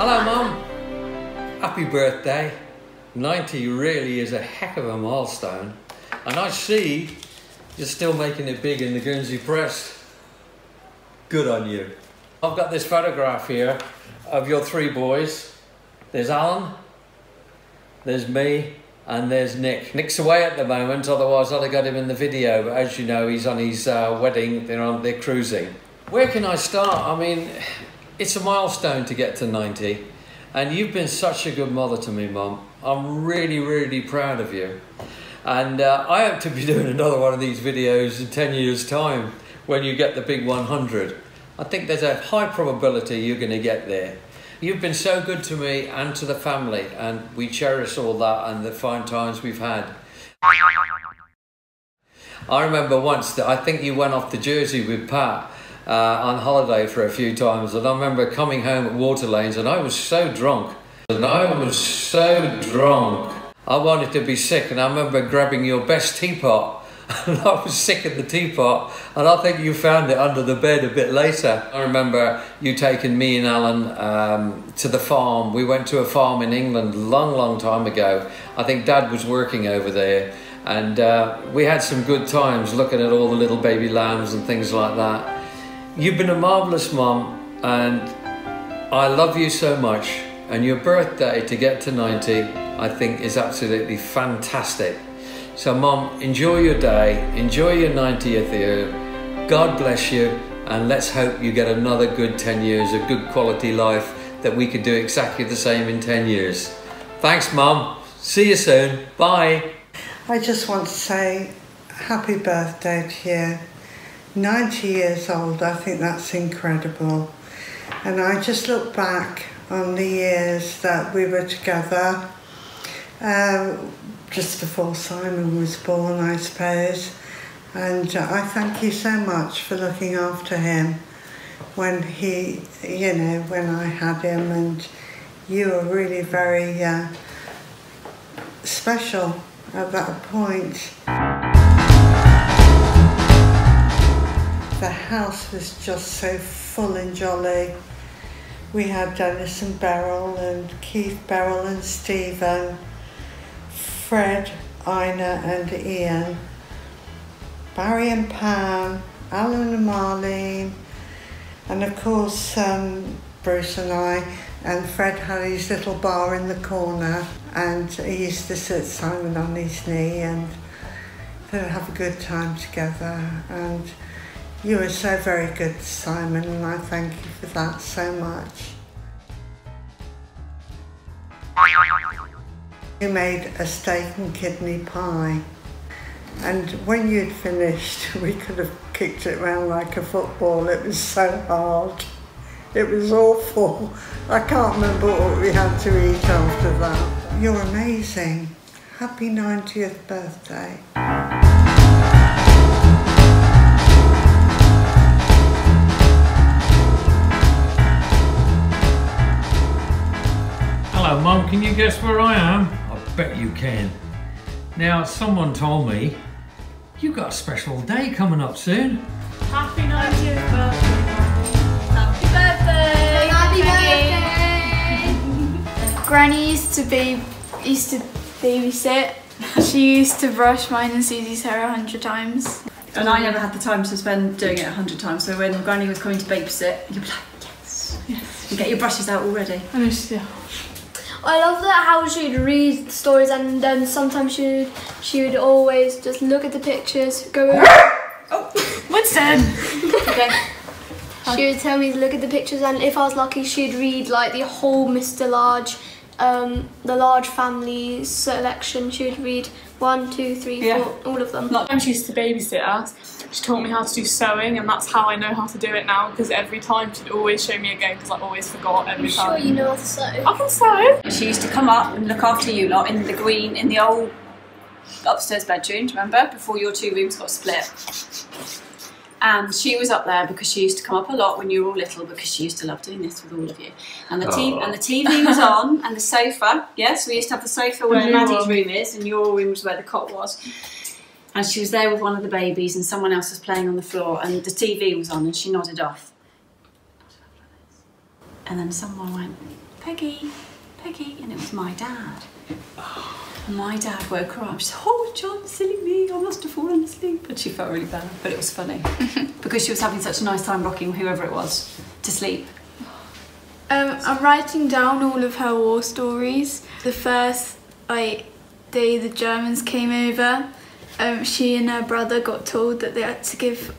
Hello, Mum. Happy birthday. 90 really is a heck of a milestone. And I see you're still making it big in the Guernsey press. Good on you. I've got this photograph here of your three boys. There's Alan, there's me, and there's Nick. Nick's away at the moment, otherwise I'd have got him in the video. But as you know, he's on his wedding, they're cruising. Where can I start? I mean, it's a milestone to get to 90. And you've been such a good mother to me, Mum. I'm really, really proud of you. And I hope to be doing another one of these videos in 10 years' time when you get the big 100. I think there's a high probability you're going to get there. You've been so good to me and to the family, and we cherish all that and the fine times we've had. I remember once that I think you went off to Jersey with Pat on holiday for a few times, and I remember coming home at Water Lanes and I was so drunk. I wanted to be sick, and I remember grabbing your best teapot and I was sick in the teapot, and I think you found it under the bed a bit later. I remember you taking me and Alan to the farm. We went to a farm in England a long time ago. I think Dad was working over there, and we had some good times looking at all the little baby lambs and things like that. You've been a marvellous mum, and I love you so much, and your birthday to get to 90 I think is absolutely fantastic. So Mum, enjoy your day, enjoy your 90th year, God bless you, and let's hope you get another good 10 years of good quality life, that we could do exactly the same in 10 years. Thanks, Mum. See you soon. Bye. I just want to say happy birthday to you. 90 years old, I think that's incredible. And I just look back on the years that we were together, just before Simon was born, I suppose. And I thank you so much for looking after him when he, when I had him, and you were really very special at that point. The house was just so full and jolly. We had Dennis and Beryl and Keith, Beryl and Stephen, Fred, Ina and Ian, Barry and Pam, Alan and Marlene, and of course Bruce and I, and Fred had his little bar in the corner, and he used to sit Simon on his knee, and they'd have a good time together. And you were so very good, Simon, and I thank you for that so much. You made a steak and kidney pie, and when you'd finished, we could have kicked it around like a football. It was so hard. It was awful. I can't remember what we had to eat after that. You're amazing. Happy 90th birthday. Hello, Mum. Can you guess where I am? I bet you can. Now, someone told me you've got a special day coming up soon. Happy 90th birthday. Happy birthday. Happy birthday. Granny used to babysit. She used to brush mine and Susie's hair 100 times. And I never had the time to spend doing it 100 times. So when Granny was coming to babysit, you'd be like, yes. You get your brushes out already. I love that how she'd read stories, and then sometimes she would always just look at the pictures, go Oh, Winston! okay. She would tell me to look at the pictures, and if I was lucky, she'd read like the whole Mr. Large, the Large Family selection. She would read 1, 2, 3, 4, all of them. When she used to babysit us, she taught me how to do sewing, and that's how I know how to do it now, because every time she'd always show me again, because I always forgot every time. I'm sure you know how to sew. I can sew! She used to come up and look after you lot in the old upstairs bedroom, remember? Before your two rooms got split. And she was up there because she used to come up a lot when you were all little, because she used to love doing this with all of you. And the TV was on, and the sofa. Yes, we used to have the sofa where Maddie's room is, and your room was where the cot was. And she was there with one of the babies, and someone else was playing on the floor, and the TV was on, and she nodded off. And then someone went, Peggy, Peggy, and it was my dad. And my dad woke her up. She said, "Oh, John, silly me, I must have fallen asleep." And she felt really bad, but it was funny because she was having such a nice time rocking whoever it was to sleep. I'm writing down all of her war stories. The first day the Germans came over, she and her brother got told that they had to give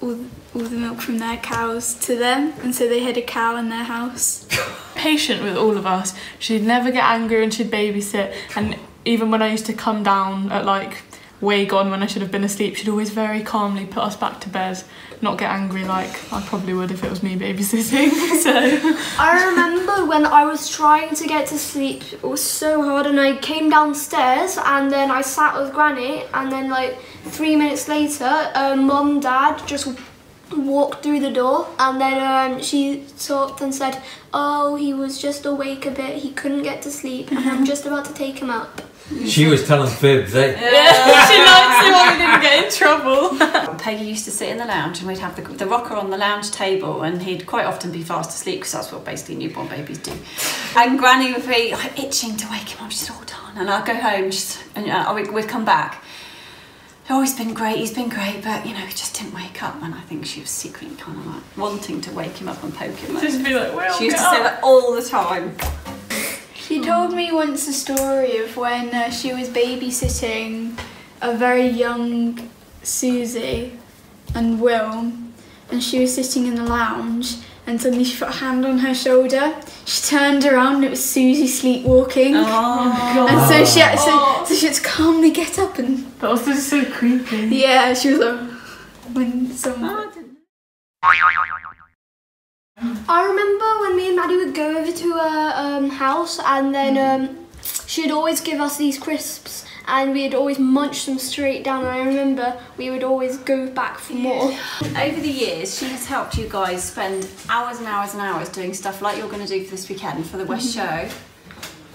all the milk from their cows to them, and so they had a cow in their house. Patient with all of us. She'd never get angry and she'd babysit, and even when I used to come down at like way gone when I should have been asleep, she'd always very calmly put us back to bed, not get angry like I probably would if it was me babysitting. So I remember when I was trying to get to sleep, it was so hard, and I came downstairs and then I sat with Granny, and then like 3 minutes later, Mum, Dad just walked through the door, and then she talked and said, "Oh, he was just awake a bit, he couldn't get to sleep, and I'm just about to take him up." She was telling fibs, eh? Yeah. she likes it when we didn't get in trouble. Peggy used to sit in the lounge, and we'd have the rocker on the lounge table, and he'd quite often be fast asleep because that's what basically newborn babies do. And Granny would be like, itching to wake him up. She's all done, and I'd go home, and we'd come back. Oh, he's been great, but you know, he just didn't wake up, and I think she was secretly kind of like wanting to wake him up and poke him. Just be like, well, she used to say that all the time. She told me once a story of when she was babysitting a very young Susie and Will, and she was sitting in the lounge, and suddenly she put a hand on her shoulder. She turned around and it was Susie sleepwalking. Oh, God. And so she had so she had to calmly get up and... That was just so creepy. Yeah, she was like... when someone... I remember when me and Maddie would go over to her house, and then she'd always give us these crisps, and we'd always munch them straight down, and I remember we would always go back for more. Over the years, she has helped you guys spend hours and hours and hours doing stuff like you're going to do for this weekend for the West Show.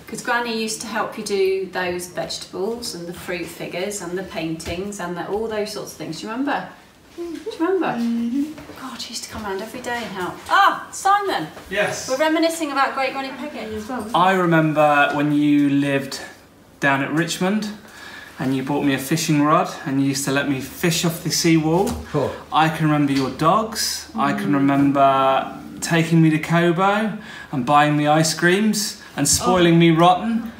Because Granny used to help you do those vegetables and the fruit figures and the paintings and all those sorts of things. Do you remember? Do you remember? God, she used to come around every day and help. Ah, Simon! Yes. We're reminiscing about Great Granny Peggy as well. I remember when you lived down at Richmond and you bought me a fishing rod and you used to let me fish off the seawall. Cool. I can remember your dogs. I can remember taking me to Kobo and buying me ice creams and spoiling me rotten.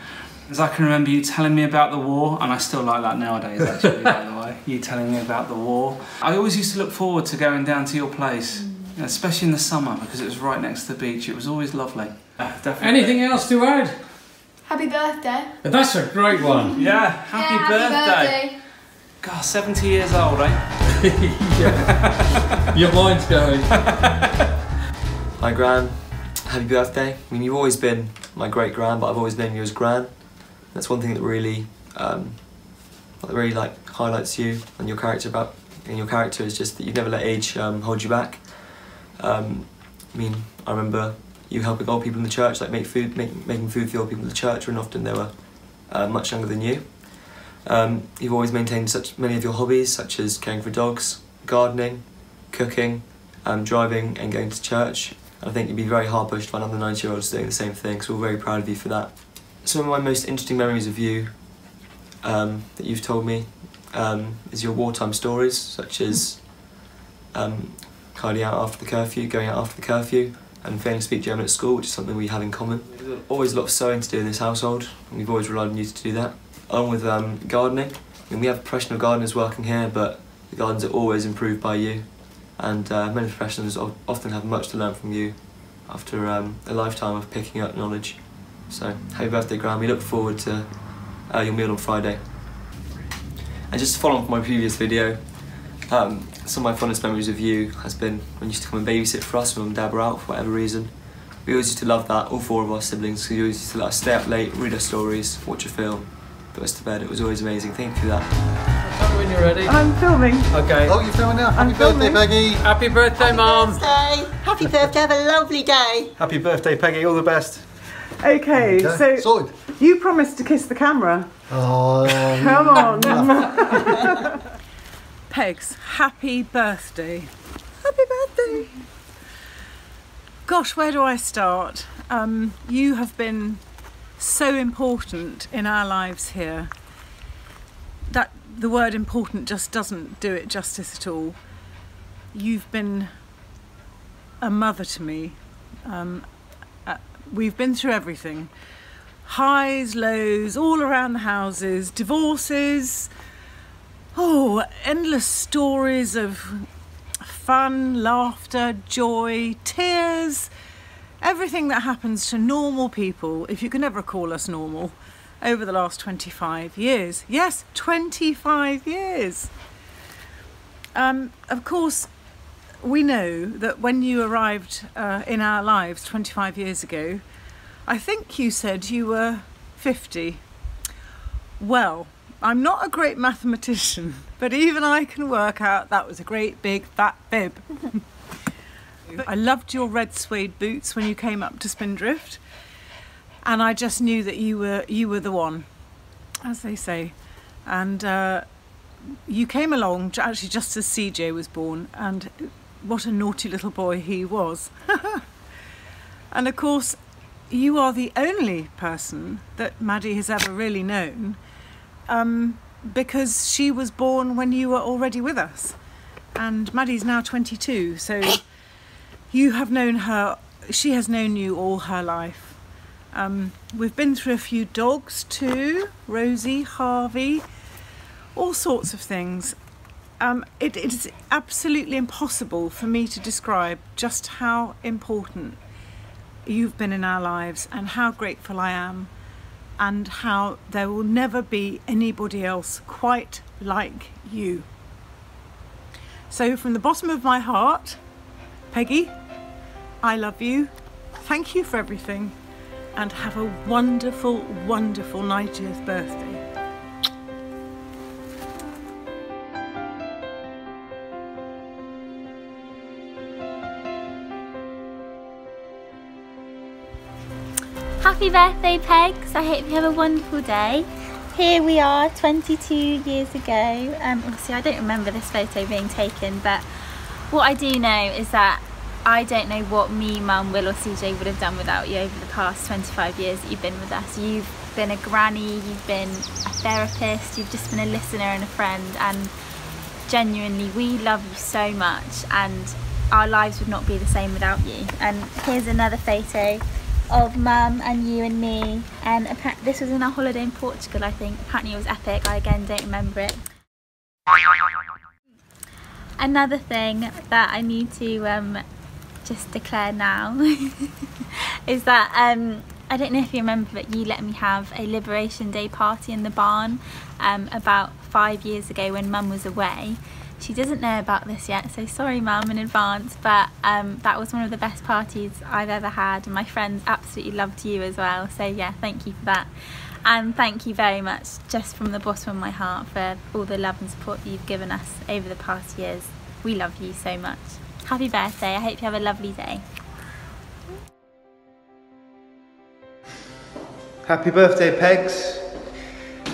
As I can remember you telling me about the war, and I still like that nowadays actually, by the way, you telling me about the war. I always used to look forward to going down to your place, especially in the summer because it was right next to the beach. It was always lovely. Definitely. Anything else to add? Happy birthday. That's a great one. Yeah, happy birthday. God, 70 years old, eh? Yeah. Your mind's going. Hi Gran, happy birthday. I mean, you've always been my great Gran, but I've always known you as Gran. That's one thing that really, like highlights you and your character is just that you've never let age hold you back. I mean, I remember you helping old people in the church, like making food for old people in the church, when often they were much younger than you. You've always maintained such many of your hobbies, such as caring for dogs, gardening, cooking, driving and going to church. I think you'd be very hard pushed to find other 90-year-olds doing the same thing, so we're very proud of you for that. Some of my most interesting memories of you that you've told me is your wartime stories, such as going out after the curfew, and failing to speak German at school, which is something we have in common. There's always a lot of sewing to do in this household, and we've always relied on you to do that. Along with gardening. I mean, we have professional gardeners working here, but the gardens are always improved by you, and many professionals often have much to learn from you after a lifetime of picking up knowledge. So, happy birthday, Gran. We look forward to your meal on Friday. And just to follow on from my previous video, some of my fondest memories of you has been when you used to come and babysit for us when Mum and Dad were out for whatever reason. We always used to love that, all four of our siblings, because you always used to let us stay up late, read our stories, watch a film, put us to bed. It was always amazing. Thank you for that. Tell me when you're ready. I'm filming. Okay. Oh, you're filming now? Happy birthday, Peggy. Happy birthday, Mum. Happy birthday, have a lovely day. Happy birthday, Peggy. All the best. Okay, so sorted. You promised to kiss the camera. Oh, come on. Pegs, happy birthday. Happy birthday. Gosh, where do I start? you have been so important in our lives here that the word important just doesn't do it justice at all. You've been a mother to me. We've been through everything. Highs, lows, all around the houses, divorces, endless stories of fun, laughter, joy, tears, everything that happens to normal people, if you can ever call us normal, over the last 25 years. Yes, 25 years. Of course, we know that when you arrived in our lives 25 years ago, I think you said you were 50. Well, I'm not a great mathematician, but even I can work out that was a great big fat fib. I loved your red suede boots when you came up to Spindrift, and I just knew that you were the one, as they say. And you came along actually just as CJ was born, and what a naughty little boy he was. And of course, you are the only person that Maddie has ever really known, because she was born when you were already with us. And Maddie's now 22, so you have known her, she has known you all her life. We've been through a few dogs too, Rosie, Harvey, all sorts of things. It is absolutely impossible for me to describe just how important you've been in our lives and how grateful I am, and how there will never be anybody else quite like you. So from the bottom of my heart, Peggy, I love you, thank you for everything, and have a wonderful, wonderful 90th birthday. Happy birthday, Pegs. I hope you have a wonderful day. Here we are 22 years ago. Obviously I don't remember this photo being taken, but what I do know is that I don't know what me, Mum, Will or CJ would have done without you over the past 25 years that you've been with us. You've been a granny, you've been a therapist, you've just been a listener and a friend, and genuinely we love you so much, and our lives would not be the same without you. And here's another photo of Mum and you and me, and this was in our holiday in Portugal, I think. Apparently it was epic. I again don't remember it. Another thing that I need to just declare now is that I don't know if you remember, but you let me have a Liberation Day party in the barn about 5 years ago when Mum was away. She doesn't know about this yet, so sorry Mum in advance, but that was one of the best parties I've ever had, and my friends absolutely loved you as well, so yeah, thank you for that. And thank you very much, just from the bottom of my heart, for all the love and support that you've given us over the past years. We love you so much. Happy birthday, I hope you have a lovely day. Happy birthday, Pegs.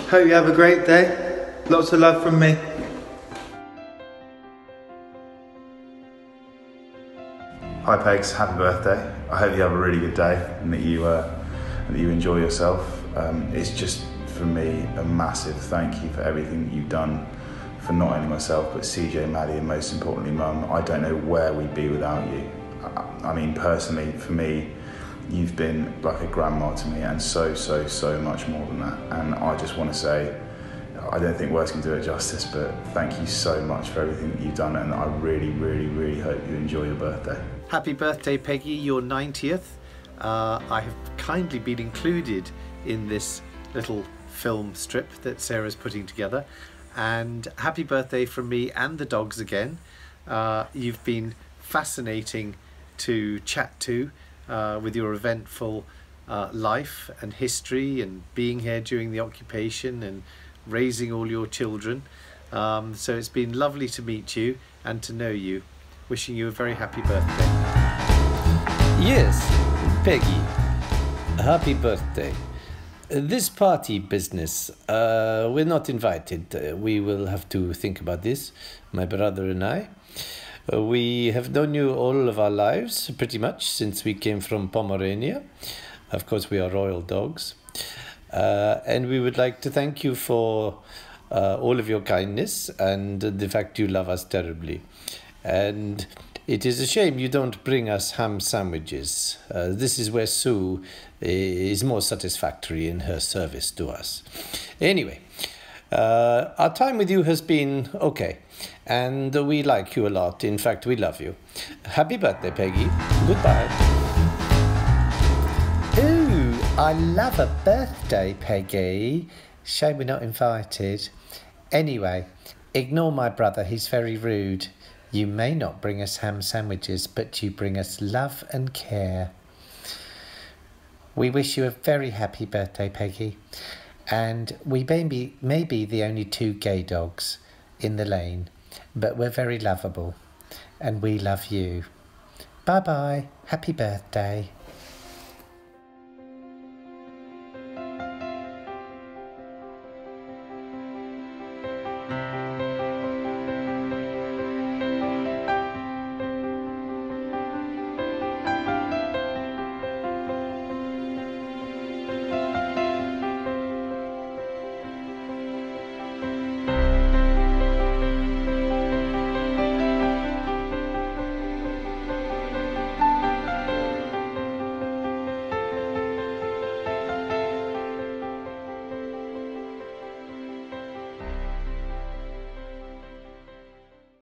Hope you have a great day. Lots of love from me. Hi Pegs, happy birthday. I hope you have a really good day and that you enjoy yourself. It's just, for me, a massive thank you for everything that you've done for not only myself but CJ, Maddie, and most importantly Mum. I don't know where we'd be without you. I mean, personally, for me, you've been like a grandma to me, and so much more than that. And I just want to say, I don't think words can do it justice, but thank you so much for everything that you've done, and I really hope you enjoy your birthday. Happy birthday, Peggy, your 90th. I have kindly been included in this little film strip that Sarah's putting together. And happy birthday from me and the dogs again. You've been fascinating to chat to with your eventful life and history, and being here during the occupation and raising all your children. So it's been lovely to meet you and to know you. Wishing you a very happy birthday. Yes, Peggy, happy birthday. This party business, we're not invited. We will have to think about this, my brother and I. We have known you all of our lives, pretty much, since we came from Pomerania. Of course, we are royal dogs. And we would like to thank you for all of your kindness and the fact you love us terribly. And it is a shame you don't bring us ham sandwiches. This is where Sue is more satisfactory in her service to us. Anyway, our time with you has been okay, and we like you a lot. In fact, we love you. Happy birthday, Peggy. Goodbye. Ooh, I love a birthday, Peggy. Shame we're not invited. Anyway, ignore my brother, he's very rude. You may not bring us ham sandwiches, but you bring us love and care. We wish you a very happy birthday, Peggy. And we may be the only 2 gay dogs in the lane, but we're very lovable. And we love you. Bye-bye. Happy birthday.